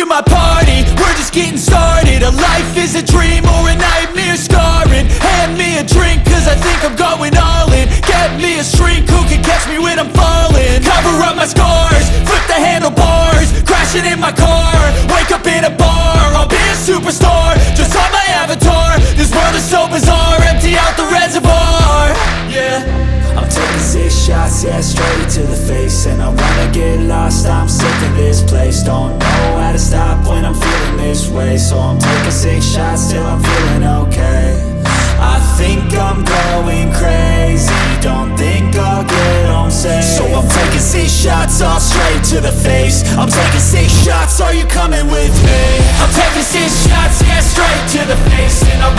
my party, we're just getting started. A life is a dream or a nightmare scarring. Hand me a drink cause I think I'm going all in. Get me a shrink who can catch me when I'm falling. Cover up my scars, flip the handlebars, crashing in my car, wake up in a bar. I'll be a superstar, just on my avatar. This world is so bizarre, empty out the reservoir. Yeah, I'm taking 6 shots, yeah, straight to the face. And I wanna get lost, I'm sick of this place. Don't know how to stop when I'm feeling this way. So I'm taking 6 shots till I'm feeling okay. I think I'm going crazy, don't think I'll get home safe. So I'm taking 6 shots, all straight to the face. I'm taking 6 shots, are you coming with me? I'm taking 6 shots, yeah, straight to the face. And I